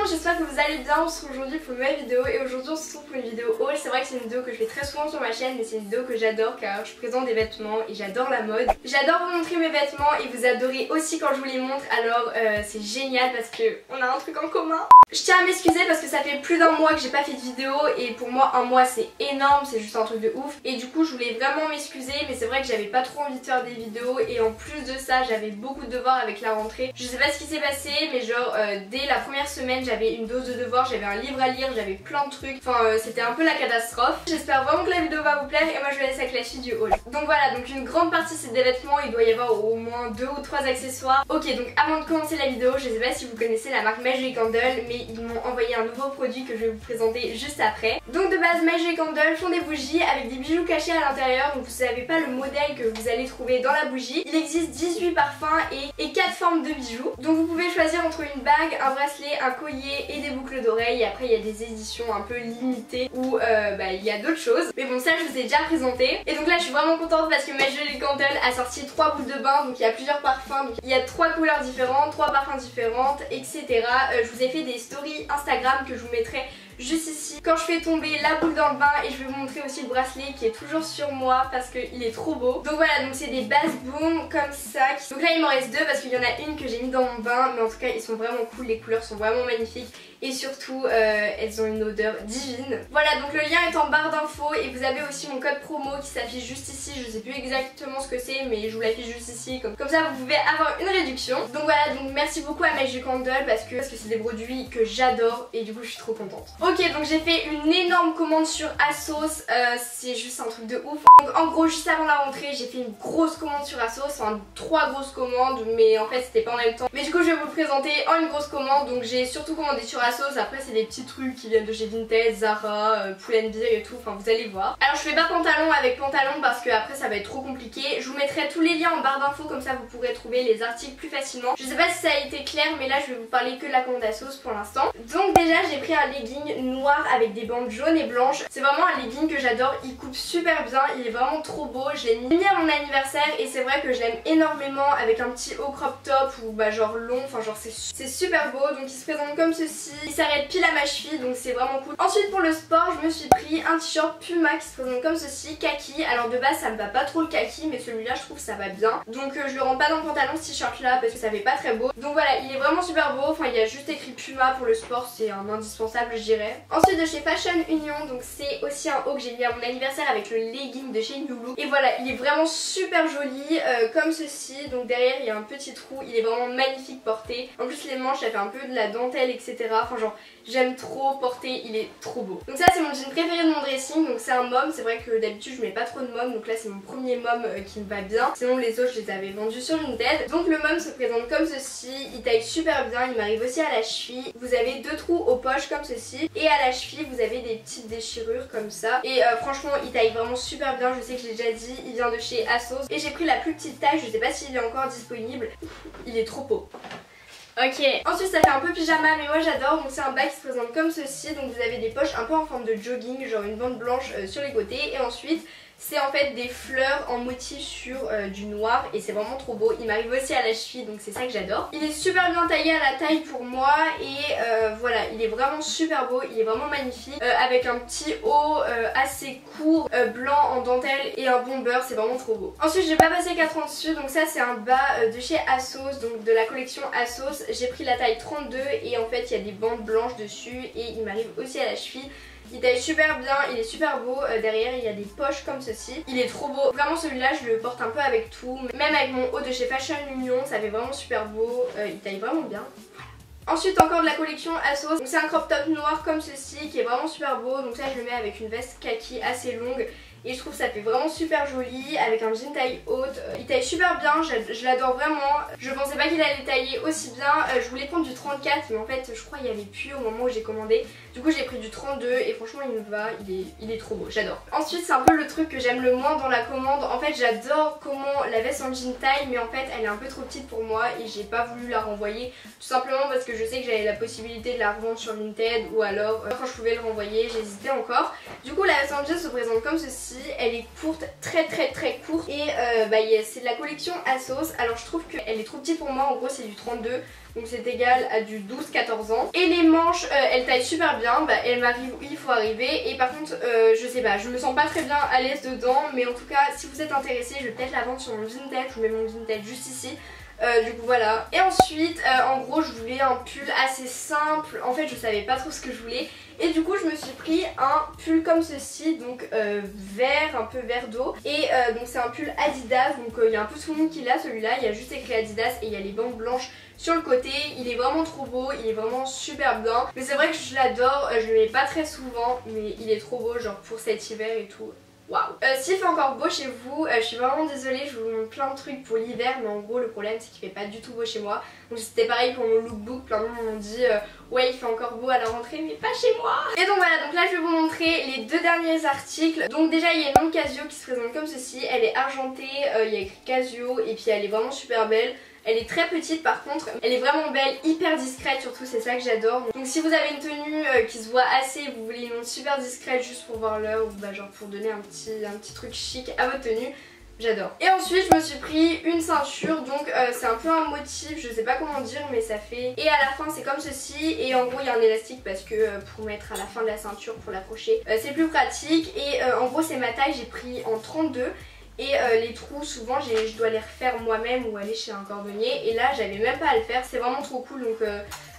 j'espère que vous allez bien. On se retrouve aujourd'hui pour une nouvelle vidéo et aujourd'hui on se retrouve pour une vidéo haul. C'est vrai que c'est une vidéo que je fais très souvent sur ma chaîne, mais c'est une vidéo que j'adore car je présente des vêtements et j'adore la mode. J'adore vous montrer mes vêtements et vous adorez aussi quand je vous les montre, alors c'est génial parce que on a un truc en commun. Je tiens à m'excuser parce que ça fait plus d'un mois que j'ai pas fait de vidéo et pour moi un mois c'est énorme, c'est juste un truc de ouf. Et du coup je voulais vraiment m'excuser, mais c'est vrai que j'avais pas trop envie de faire des vidéos et en plus de ça j'avais beaucoup de devoirs avec la rentrée. Je sais pas ce qui s'est passé, mais genre dès la première semaine j'avais une dose de devoirs, j'avais un livre à lire, j'avais plein de trucs. Enfin c'était un peu la catastrophe. J'espère vraiment que la vidéo va vous plaire et moi je vais laisser avec la suite du haul. Donc voilà, donc une grande partie c'est des vêtements, il doit y avoir au moins 2 ou 3 accessoires. Ok, donc avant de commencer la vidéo, je sais pas si vous connaissez la marque Magic Candle, mais ils m'ont envoyé un nouveau produit que je vais vous présenter juste après. Donc de base Magic Candle font des bougies avec des bijoux cachés à l'intérieur, donc vous savez pas le modèle que vous allez trouver dans la bougie. Il existe 18 parfums et 4 formes de bijoux. Donc vous pouvez choisir entre une bague, un bracelet, un collier et des boucles d'oreilles. Et après il y a des éditions un peu limitées où il y a d'autres choses. Mais bon, ça je vous ai déjà présenté. Et donc là je suis vraiment contente parce que Magic Candle a sorti 3 boules de bain, donc il y a plusieurs parfums, donc il y a 3 couleurs différentes, 3 parfums différentes, etc. Je vous ai fait des stories Instagram que je vous mettrai juste ici quand je fais tomber la boule dans le bain, et je vais vous montrer aussi le bracelet qui est toujours sur moi parce qu'il est trop beau. Donc voilà, donc c'est des bases boom comme ça. Donc là il m'en reste 2 parce qu'il y en a une que j'ai mis dans mon bain, mais en tout cas ils sont vraiment cool, les couleurs sont vraiment magnifiques et surtout elles ont une odeur divine. Voilà, donc le lien est en barre d'infos et vous avez aussi mon code promo qui s'affiche juste ici. Je sais plus exactement ce que c'est, mais je vous l'affiche juste ici, comme ça vous pouvez avoir une réduction. Donc voilà, donc merci beaucoup à Magic Candle parce que c'est des produits que j'adore et du coup je suis trop contente. Ok, donc j'ai fait une énorme commande sur ASOS, c'est juste un truc de ouf. Donc en gros juste avant la rentrée j'ai fait une grosse commande sur ASOS, enfin 3 grosses commandes, mais en fait c'était pas en même temps. Mais du coup je vais vous le présenter en une grosse commande. Donc j'ai surtout commandé sur ASOS, après c'est des petits trucs qui viennent de chez Vinted, Zara, Pull&Bear et tout, enfin vous allez voir. Alors je fais pas pantalon avec pantalon parce que après ça va être trop compliqué. Je vous mettrai tous les liens en barre d'infos, comme ça vous pourrez trouver les articles plus facilement. Je sais pas si ça a été clair, mais là je vais vous parler que de la commande ASOS pour l'instant. Donc déjà j'ai pris un legging noir avec des bandes jaunes et blanches. C'est vraiment un legging que j'adore, il coupe super bien, il est vraiment trop beau. Je l'ai mis à mon anniversaire et c'est vrai que je l'aime énormément avec un petit haut crop top ou genre long, enfin genre c'est super beau. Donc il se présente comme ceci, il s'arrête pile à ma cheville, donc c'est vraiment cool. Ensuite pour le sport je me suis pris un t-shirt Puma qui se présente comme ceci, kaki. Alors de base ça me va pas trop le kaki, mais celui-là je trouve que ça va bien. Donc je le rends pas dans le pantalon ce t-shirt là parce que ça fait pas très beau. Donc voilà, il est vraiment super beau, enfin il y a juste écrit Puma pour le sport, c'est un indispensable je dirais. Ensuite de chez Fashion Union, donc c'est aussi un haut que j'ai mis à mon anniversaire avec le legging de chez Nulu. Et voilà, il est vraiment super joli comme ceci. Donc derrière il y a un petit trou, il est vraiment magnifique porté. En plus les manches ça fait un peu de la dentelle etc. Enfin genre j'aime trop porter, il est trop beau. Donc ça c'est mon jean préféré de mon dressing, donc c'est un mom. C'est vrai que d'habitude je mets pas trop de mom, donc là c'est mon premier mom qui me va bien. Sinon les autres je les avais vendus sur Vinted. Donc le mom se présente comme ceci, il taille super bien, il m'arrive aussi à la cheville. Vous avez 2 trous aux poches comme ceci et à la cheville vous avez des petites déchirures comme ça. Et franchement il taille vraiment super bien, je sais que je l'ai déjà dit, il vient de chez ASOS. Et j'ai pris la plus petite taille, je sais pas s'il est encore disponible, il est trop beau. Ok, ensuite ça fait un peu pyjama mais moi j'adore. Donc c'est un bas qui se présente comme ceci, donc vous avez des poches un peu en forme de jogging, genre une bande blanche sur les côtés. Et ensuite c'est en fait des fleurs en motif sur du noir et c'est vraiment trop beau. Il m'arrive aussi à la cheville, donc c'est ça que j'adore. Il est super bien taillé à la taille pour moi et voilà, il est vraiment super beau, il est vraiment magnifique avec un petit haut assez court blanc en dentelle et un bomber, c'est vraiment trop beau. Ensuite j'ai pas passé 4 ans dessus, donc ça c'est un bas de chez ASOS, donc de la collection ASOS. J'ai pris la taille 32 et en fait il y a des bandes blanches dessus et il m'arrive aussi à la cheville. Il taille super bien, il est super beau, derrière il y a des poches comme ceci. Il est trop beau, vraiment celui-là je le porte un peu avec tout. Même avec mon haut de chez Fashion Union, ça fait vraiment super beau, il taille vraiment bien. Ensuite encore de la collection ASOS, c'est un crop top noir comme ceci qui est vraiment super beau. Donc ça je le mets avec une veste kaki assez longue et je trouve que ça fait vraiment super joli avec un jean taille haute. Il taille super bien, je l'adore vraiment. Je pensais pas qu'il allait tailler aussi bien. Je voulais prendre du 34 mais en fait je crois qu'il y avait plus au moment où j'ai commandé. Du coup j'ai pris du 32 et franchement il me va, il est trop beau, j'adore. Ensuite c'est un peu le truc que j'aime le moins dans la commande. En fait j'adore comment la veste en jean taille, mais en fait elle est un peu trop petite pour moi et j'ai pas voulu la renvoyer. Tout simplement parce que je sais que j'avais la possibilité de la revendre sur Vinted ou alors quand je pouvais le renvoyer, j'hésitais encore. Du coup la veste en jean se présente comme ceci. ci, elle est courte, très courte et c'est de la collection ASOS. Alors je trouve qu'elle est trop petite pour moi, en gros c'est du 32, donc c'est égal à du 12-14 ans. Et les manches, elles taillent super bien, elle m'arrive où il faut arriver. Et par contre, je sais pas, je me sens pas très bien à l'aise dedans, mais en tout cas si vous êtes intéressé, je vais peut-être la vendre sur mon Vinted, je vous mets mon Vinted juste ici. Du coup voilà. Et ensuite en gros je voulais un pull assez simple. En fait je savais pas trop ce que je voulais. Et du coup je me suis pris un pull comme ceci. Donc vert, un peu vert d'eau. Et donc c'est un pull Adidas. Donc il y a un peu tout le monde qui l'a celui-là. Il y a juste écrit Adidas et il y a les bandes blanches sur le côté. Il est vraiment trop beau, il est vraiment super bien. Mais c'est vrai que je l'adore, je le mets pas très souvent, mais il est trop beau genre pour cet hiver et tout. Waouh. S'il fait encore beau chez vous, je suis vraiment désolée, je vous montre plein de trucs pour l'hiver, mais en gros le problème c'est qu'il fait pas du tout beau chez moi. Donc c'était pareil pour mon lookbook, plein de monde m'ont dit ouais il fait encore beau à la rentrée mais pas chez moi. Et donc voilà, donc là je vais vous montrer les deux derniers articles. Donc déjà il y a une montre Casio qui se présente comme ceci, elle est argentée, il y a écrit Casio et puis elle est vraiment super belle. Elle est très petite par contre, elle est vraiment belle, hyper discrète surtout, c'est ça que j'adore. Donc si vous avez une tenue qui se voit assez, vous voulez une montre super discrète juste pour voir l'heure ou genre pour donner un petit truc chic à votre tenue, j'adore. Et ensuite je me suis pris une ceinture, donc c'est un peu un motif, je sais pas comment dire mais ça fait... Et à la fin c'est comme ceci et en gros il y a un élastique parce que pour mettre à la fin de la ceinture pour l'accrocher c'est plus pratique. Et en gros c'est ma taille, j'ai pris en 32. Et les trous souvent je dois les refaire moi-même ou aller chez un cordonnier. Et là j'avais même pas à le faire, c'est vraiment trop cool. Donc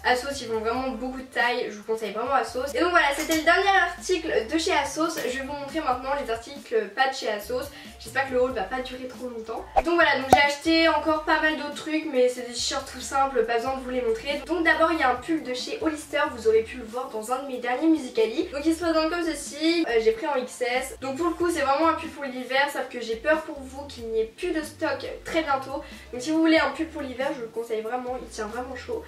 ASOS ils font vraiment beaucoup de taille, je vous conseille vraiment ASOS. Et donc voilà, c'était le dernier article de chez ASOS. Je vais vous montrer maintenant les articles pas de chez ASOS. J'espère que le haul va pas durer trop longtemps. Donc voilà, donc j'ai acheté encore pas mal d'autres trucs, mais c'est des t-shirts tout simples, pas besoin de vous les montrer. Donc d'abord il y a un pull de chez Hollister, vous aurez pu le voir dans un de mes derniers Musicali. Donc il se présente comme ceci, j'ai pris en XS. Donc pour le coup c'est vraiment un pull pour l'hiver, sauf que j'ai peur pour vous qu'il n'y ait plus de stock très bientôt. Donc si vous voulez un pull pour l'hiver, je vous le conseille vraiment, il tient vraiment chaud.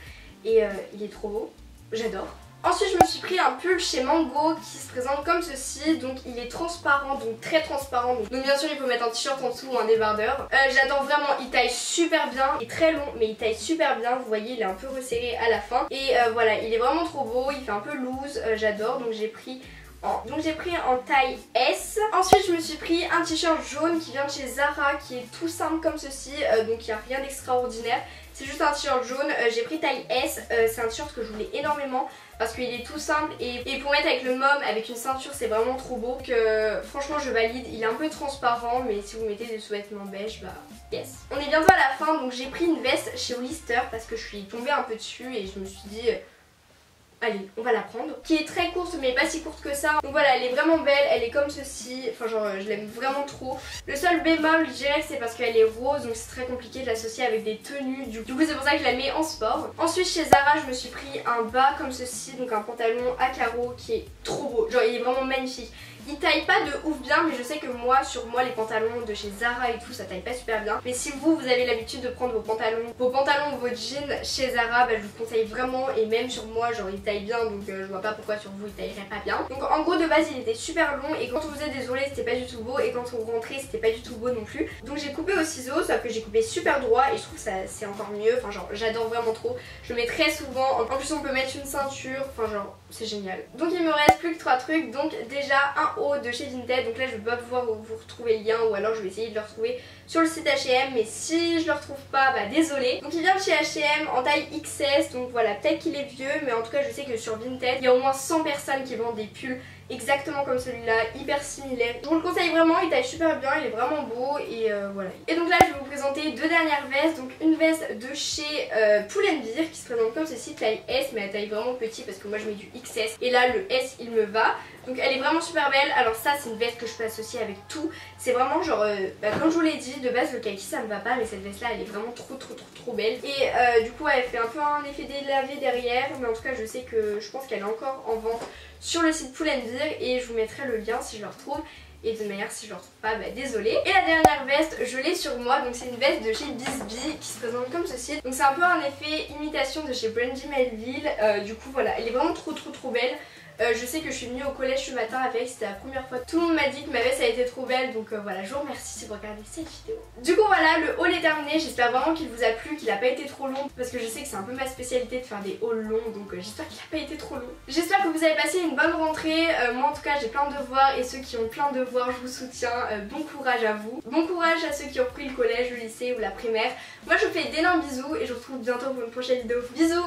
Et il est trop beau, j'adore. Ensuite je me suis pris un pull chez Mango qui se présente comme ceci. Donc il est transparent, donc très transparent. Donc bien sûr il faut mettre un t-shirt en dessous ou un débardeur. J'adore vraiment, il taille super bien. Il est très long mais il taille super bien. Vous voyez il est un peu resserré à la fin. Et voilà, il est vraiment trop beau, il fait un peu loose, j'adore. Donc j'ai pris en taille S. Ensuite je me suis pris un t-shirt jaune qui vient de chez Zara, qui est tout simple comme ceci. Donc il n'y a rien d'extraordinaire. C'est juste un t-shirt jaune, j'ai pris taille S, c'est un t-shirt que je voulais énormément parce qu'il est tout simple et pour mettre avec le mom, avec une ceinture c'est vraiment trop beau. Franchement je valide, il est un peu transparent mais si vous mettez des sous-vêtements beige, bah yes. On est bientôt à la fin, donc j'ai pris une veste chez Hollister parce que je suis tombée un peu dessus et je me suis dit... allez, on va la prendre. Qui est très courte mais pas si courte que ça. Donc voilà, elle est vraiment belle, elle est comme ceci. Enfin genre je l'aime vraiment trop. Le seul bémol je dirais c'est parce qu'elle est rose, donc c'est très compliqué de l'associer avec des tenues. Du coup c'est pour ça que je la mets en sport. Ensuite chez Zara je me suis pris un bas comme ceci, donc un pantalon à carreaux qui est trop beau. Genre il est vraiment magnifique. Il taille pas de ouf bien, mais je sais que moi, sur moi, les pantalons de chez Zara et tout, ça taille pas super bien. Mais si vous avez l'habitude de prendre vos pantalons ou vos jeans chez Zara, bah, je vous conseille vraiment. Et même sur moi, genre il taille bien, donc je vois pas pourquoi sur vous il taillerait pas bien. Donc en gros de base il était super long et quand on faisait des ourlets c'était pas du tout beau et quand on rentrait c'était pas du tout beau non plus. Donc j'ai coupé au ciseau, sauf que j'ai coupé super droit et je trouve ça c'est encore mieux. Enfin genre j'adore vraiment trop. Je le mets très souvent. En plus on peut mettre une ceinture. Enfin genre c'est génial. Donc il me reste plus que 3 trucs. Donc déjà un haut de chez Vinted. Donc là je vais pas pouvoir vous retrouver le lien ou alors je vais essayer de le retrouver sur le site H&M. Mais si je le retrouve pas, bah désolé. Donc il vient de chez H&M en taille XS. Donc voilà, peut-être qu'il est vieux, mais en tout cas je sais que sur Vinted il y a au moins 100 personnes qui vendent des pulls exactement comme celui-là, hyper similaire. Je vous le conseille vraiment, il taille super bien, il est vraiment beau et voilà. Et donc là je vais vous présenter deux dernières vestes. Donc une veste de chez Pull&Bear qui se présente comme ceci, taille S, mais elle taille vraiment petit parce que moi je mets du XS et là le S il me va. Donc elle est vraiment super belle. Alors ça c'est une veste que je peux associer avec tout. C'est vraiment genre, comme je vous l'ai dit, de base le kaki ça me va pas, mais cette veste là elle est vraiment trop belle. Et du coup elle fait un peu un effet délavé derrière, mais en tout cas je sais que je pense qu'elle est encore en vente sur le site Pull&Bear et je vous mettrai le lien si je le retrouve. Et de manière si je le retrouve pas, bah désolé. Et la dernière veste, je l'ai sur moi. Donc c'est une veste de chez Bisbee qui se présente comme ceci. Donc c'est un peu un effet imitation de chez Brandy Melville. Du coup voilà, elle est vraiment trop belle. Je sais que je suis venue au collège ce matin avec, c'était la première fois. Tout le monde m'a dit que ma veste a été trop belle, donc voilà, je vous remercie si vous regardez cette vidéo. Du coup voilà, le haul est terminé, j'espère vraiment qu'il vous a plu, qu'il n'a pas été trop long, parce que je sais que c'est un peu ma spécialité de faire des hauls longs, donc j'espère qu'il n'a pas été trop long. J'espère que vous avez passé une bonne rentrée, moi en tout cas j'ai plein de devoirs et ceux qui ont plein de devoirs je vous soutiens, bon courage à vous. Bon courage à ceux qui ont repris le collège, le lycée ou la primaire. Moi je vous fais d'énormes bisous et je vous retrouve bientôt pour une prochaine vidéo. Bisous.